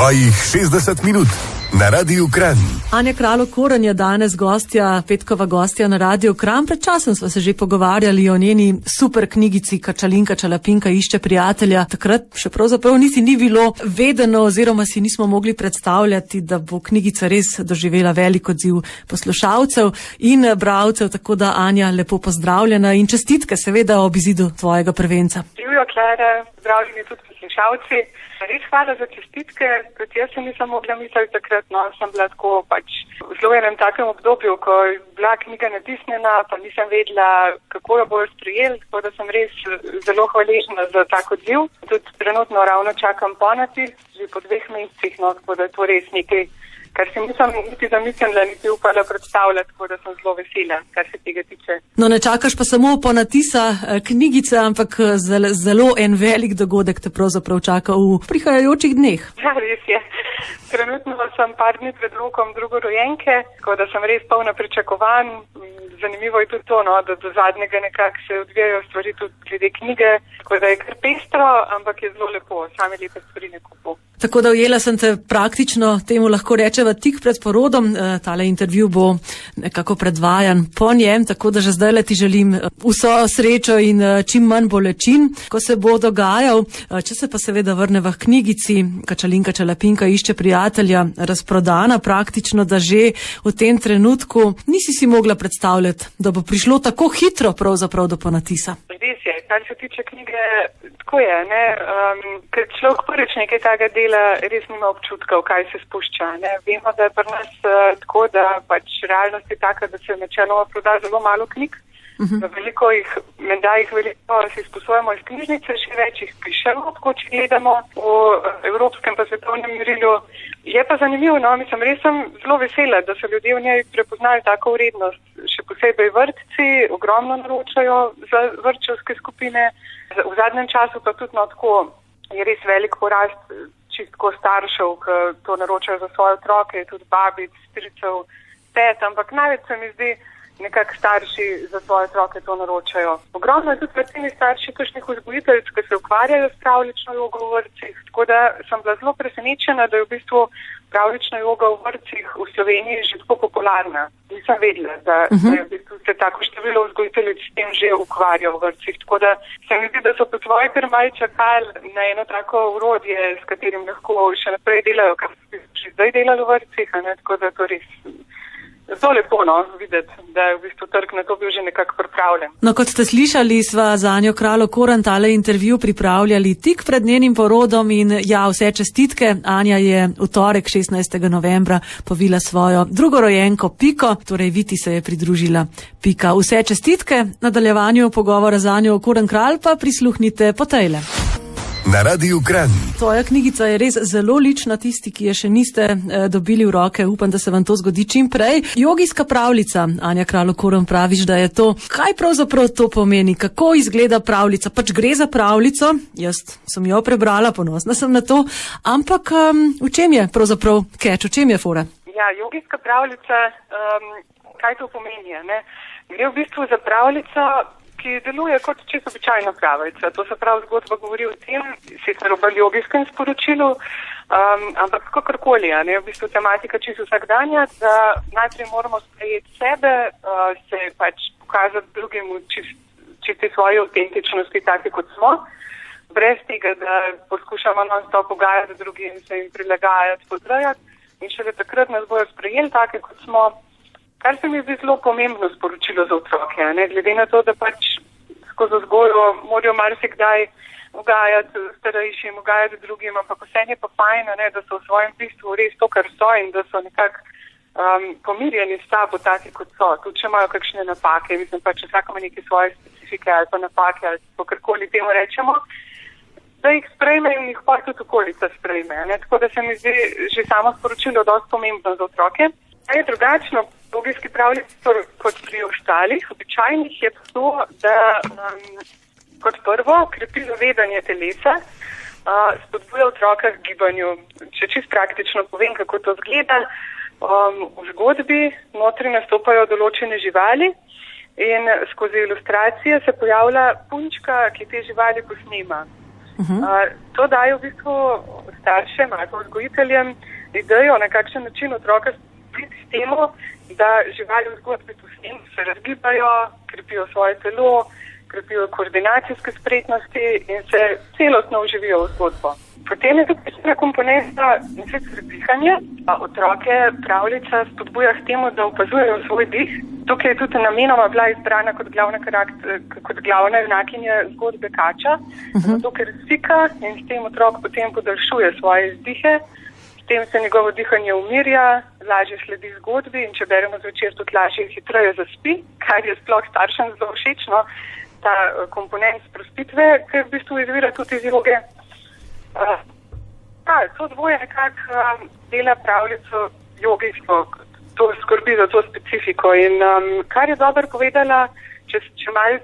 Tvojih 60 minut na Radiu Kranj. Anja Kralj-Okoren je danes gostja, petkova gostja na Radiu Kranj. Pred časom smo se že pogovarjali o njeni super knjigici Kačalinka Čalapinka išče prijatelja. Takrat še pravzaprav niti ni bilo vedeno oziroma si nismo mogli predstavljati, da bo knjigica res doživela velik odziv poslušalcev in bralcev. Tako da, Anja, lepo pozdravljena in čestitke seveda ob izidu tvojega prvenca. Živijo, Klara, zdravljeni tudi poslušalci. Res hvala za čestitke, kot jaz se nisem mogla misliti takrat, no, sem bila tako pač v zelo enem takem obdobju, ko je bila knjiga natisnjena, pa nisem vedela, kako jo bojo sprejeli, tako da sem res zelo hvaležna za tak odziv. Tudi trenutno ravno čakam ponati, že po 2 mesecih, no, tako da je to res nekaj, kar si nisem niti zamislila, niti upala predstavljati, tako da sem zelo vesela, kar se tega tiče. No, ne čakaš pa samo ponatisa knjigice, ampak zelo en velik dogodek te pravzaprav čaka v prihajajočih dneh. Ja, res je. Trenutno sem par dni pred rokom drugorojenke, tako da sem res polna pričakovanj. Zanimivo je tudi to, no, da do zadnjega nekako se odvijajo stvari tudi glede knjige, tako da je kar pestro, ampak je zelo lepo, same lepe stvari ne kupu. Tako da ujela sem te praktično, temu lahko rečeva, tik pred porodom. Tale intervju bo nekako predvajan po njem, tako da že zdaj ti želim vso srečo in čim manj bolečin, ko se bo dogajal. Če se pa seveda vrneva k knjigici Kačalinka Čalapinka išče prijatelja, razprodana praktično, da že v tem trenutku nisi si mogla predstavljati, da bo prišlo tako hitro pravzaprav do ponatisa. Res je, kar se tiče knjige, tako je, ne, ker človek prvič nekaj takega dela, res nima občutkov, kaj se spušča, ne. Vemo, da je pri nas tako, da pač realnost je taka, da se načeloma proda zelo malo knjig. Veliko jih, menda jih veliko si sposojamo iz knjižnice, še več jih pišemo, tako če gledamo v evropskem pa svetovnem merilu. Je pa zanimivo, no, mislim, res sem zelo vesela, da so ljudje v njej prepoznali tako vrednost, še posebej vrtci, ogromno naročajo za vrtčevske skupine. V zadnjem času pa tudi no, tako je res velik porast čistko staršev, ki to naročajo za svoje otroke, tudi babic, stricev, tet, ampak največ se mi zdi, nekako starši za svoje otroke to naročajo. Ogromno je tudi vrtini starši kakšnih vzgojiteljic, ki se ukvarjajo s pravljično jogo v vrtcih, tako da sem bila zelo presenečena, da je v bistvu pravljična joga v vrtcih v Sloveniji že tako popularna. Nisem vedela, da je v bistvu se tako število vzgojiteljic s tem že ukvarja v vrtcih, tako da se mi zdi, da so po svoje kar malo čakali na eno tako urodje, s katerim lahko še naprej delajo, kar so že zdaj delali v vrtcih, a ne, tako da to res zelo lepo, no, videti, da je v bistvu trg na to bil že nekako pripravljen. No, kot ste slišali, sva z Anjo Kralj-Okoren tale intervju pripravljali tik pred njenim porodom in ja, vse čestitke. Anja je v torek 16. novembra povila svojo drugorojenko Piko, torej Viti se je pridružila Pika. Vse čestitke, nadaljevanju pogovora z Anjo Okoren-Kralj pa prisluhnite po tejle. Na Radiu Kranj. Tvoja knjigica je res zelo lična, tisti, ki je še niste dobili v roke, upam, da se vam to zgodi čim prej. Jogijska pravljica, Anja Kralj-Okoren, praviš, da je to. Kaj pravzaprav to pomeni? Kako izgleda pravljica? Pač gre za pravljico, jaz sem jo prebrala, ponosna sem na to, ampak v čem je pravzaprav catch, v čem je fora? Ja, jogijska pravljica, kaj to pomeni, ne? Gre v bistvu za pravljico, ki deluje kot čisto običajna pravljica. To se pravi, zgodba govori o tem, sicer o jogijskem sporočilu, ampak kakorkoli, ne, v bistvu tematika čisto vsakdanja, da najprej moramo sprejeti sebe, se pač pokazati drugim čisti svoje avtentičnosti, take kot smo, brez tega, da poskušamo non-stop pogajati drugim, se jim prilagajati, podrejati in šele takrat nas bojo sprejeli take kot smo. Kar se mi zdi zelo pomembno sporočilo za otroke, ne? Glede na to, da pač skozi vzgojo morajo marsikdaj ugajati starejšim, ugajati drugim, ampak vse je pa fajn, ne? Da so v svojem bistvu res to, kar so in da so nekako pomirjeni s sabo taki, kot so. Tudi če imajo kakšne napake, mislim pač, vsak ima neke svoje specifike ali pa napake ali pa karkoli temu rečemo, da jih sprejme in jih pa tudi okolica sprejme, ne? Tako da se mi zdi že samo sporočilo dosti pomembno za otroke. Je drugačno v jogijski pravljici kot pri ostalih. Običajnih je to, da kot prvo krepi zavedanje telesa, spodbuja otroka k gibanju. Če čisto praktično povem, kako to zgleda, v zgodbi notri nastopajo določene živali in skozi ilustracije se pojavlja punčka, ki te živali posnema. To daje v bistvu staršem ali vzgojiteljem idejo, na kakšen način otroka priti s temu, da živali v zgodbi povsem se razgibajo, krepijo svoje telo, krepijo koordinacijske spretnosti in se celostno uživijo v zgodbo. Potem je tudi ena komponenta, in sicer dihanje. Otroke pravljica spodbuja k temu, da opazujejo svoj dih. Tukaj je tudi namenoma bila izbrana kot glavna junakinja zgodbe kača, zato ker sika in s tem otrok potem podaljšuje svoje izdihe. S tem se njegovo dihanje umirja, lažje sledi zgodbi in če beremo zvečer, tudi lažje in hitreje zaspi, kar je sploh staršem zelo všečno, ta komponent sprostitve, ki v bistvu izvira tudi iz joge. To dvoje nekako dela pravljico jogijsko, to skrbi za to specifiko in kar je dobro povedala, če malo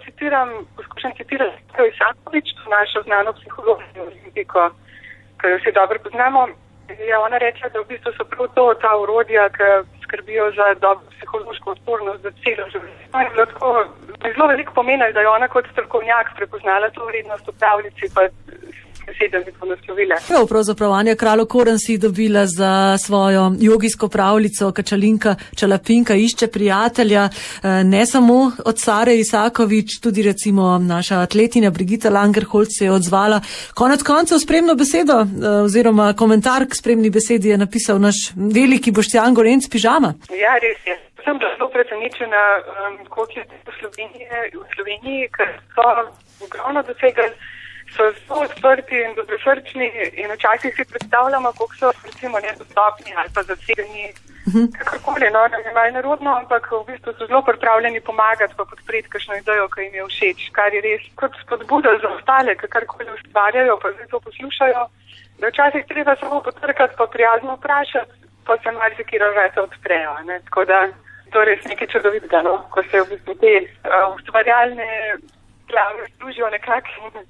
poskušam citirati Isakovič, to našo znano psihologijo, ki jo vsi dobro poznamo, je ona rekla, da v bistvu so prav to ta orodja, ki skrbijo za dobro psihološko odpornost za celo življenje. Zelo veliko pomeni, da je ona kot strokovnjak prepoznala to vrednost v pravljici, pa besedem bi to naslovila. Pravzaprav Anja Kralj-Okorn si dobila za svojo jogijsko pravljico Kačalinka Čalapinka išče prijatelja, ne samo od Sare Isakovič, tudi recimo naša atletinja Brigita Langer-Holc se je odzvala. Konec koncev spremno besedo oziroma komentar k spremni besedi je napisal naš veliki Boštjan Gorenc Pižama. Ja, res je. Sem zelo presenečena, koliko je v Sloveniji, ker so ogromno dosegali, so zelo odprti in dobrosrčni in včasih si predstavljamo, koliko so recimo nedostopni ali pa zasegani, kakorkoli, no, da je malo narodno, ampak v bistvu so zelo pripravljeni pomagati pa podpreti kakšno idejo, ki jim je všeč, kar je res kot spodbuda za ostale, ki karkoli ustvarjajo, pa zdaj to poslušajo, da včasih treba samo potrkati pa prijazno vprašati, pa se marsikira vrata odprejo, ne, tako da to je res nekaj čudovitega, no, ko se v bistvu te ustvarjalne glave služijo nekako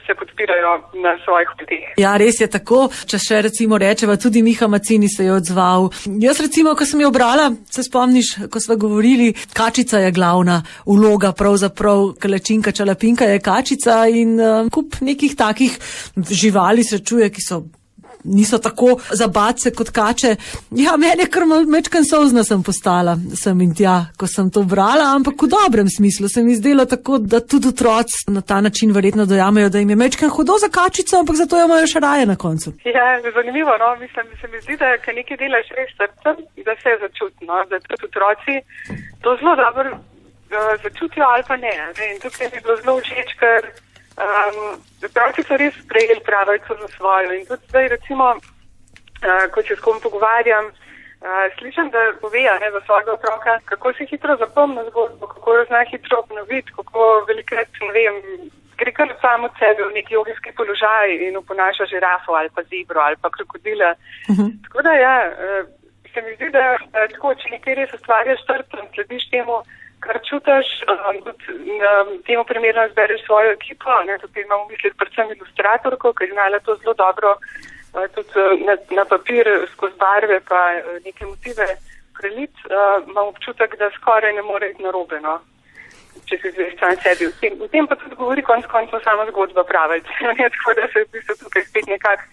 se podpirajo na svojih poteh. Ja, res je tako. Če še recimo rečeva, tudi Miha Macini se je odzval. Jaz recimo, ko sem jo brala, se spomniš, ko sva govorili, kačica je glavna vloga, pravzaprav Kačalinka Čalapinka je kačica in kup nekih takih živali se čuje, ki niso tako zabadce kot kače. Ja, meni je kar mečkan solzna sem postala, sem in tja, ko sem to brala, ampak v dobrem smislu se mi zdelo tako, da tudi otroci na ta način verjetno dojamejo, da jim je mečkan hudo za kačico, ampak zato jo imajo še raje na koncu. Ja, zanimivo, no, mislim, se mi zdi, da kaj nekaj delaš res srcem, da se je začuti, no, da tudi otroci to zelo dobro začutijo ali pa ne. In tukaj mi je bilo zelo všeč, ker otroci so res sprejeli pravljico za svojo in tudi zdaj recimo, ko se s kom pogovarjam, slišim, da pove za svojega otroka, kako se hitro zapomni zgodbo, kako jo zna hitro obnoviti, kako velikrat, ne vem, gre kar samo od sebe v neki jogijski položaj in oponaša žirafo ali pa zebro ali pa krokodila. Tako da ja, se mi zdi, da tako, če nekaj res ustvarjaš srcem, slediš temu, kar čutiš, temu primerno zbereš svojo ekipo, tukaj imamo v mislih predvsem ilustratorko, ki je znala to zelo dobro tudi na papir skozi barve pa neke motive preliti, imam občutek, da skoraj ne more iti narobe, no, če se zveš sam sebi. V tem pa tudi govori konec koncev sama zgodba pravljice, tako da se v bistvu tukaj spet nekako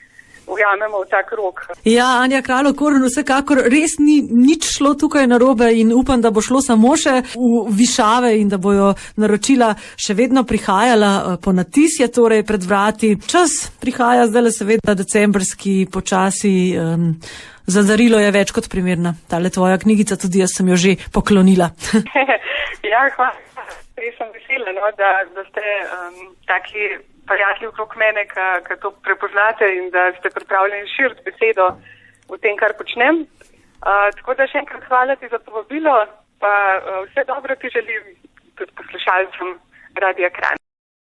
ujamemo v ta krog. Ja, Anja Kralj-Okorn, vsekakor res ni nič šlo tukaj narobe in upam, da bo šlo samo še v višave in da bojo naročila še vedno prihajala po natisje, torej pred vrati. Čas prihaja zdaj seveda decembrski počasi, za darilo je več kot primerna. Tale tvoja knjigica, tudi jaz sem jo že poklonila. Ja, hvala. Res sem vesela, no, da ste taki prijatelji okrog mene, ki to prepoznate in da ste pripravljeni širiti besedo v tem, kar počnem. Tako da še enkrat hvala ti za povabilo, pa vse dobro ti želim tudi poslušalcem Radia Kranj.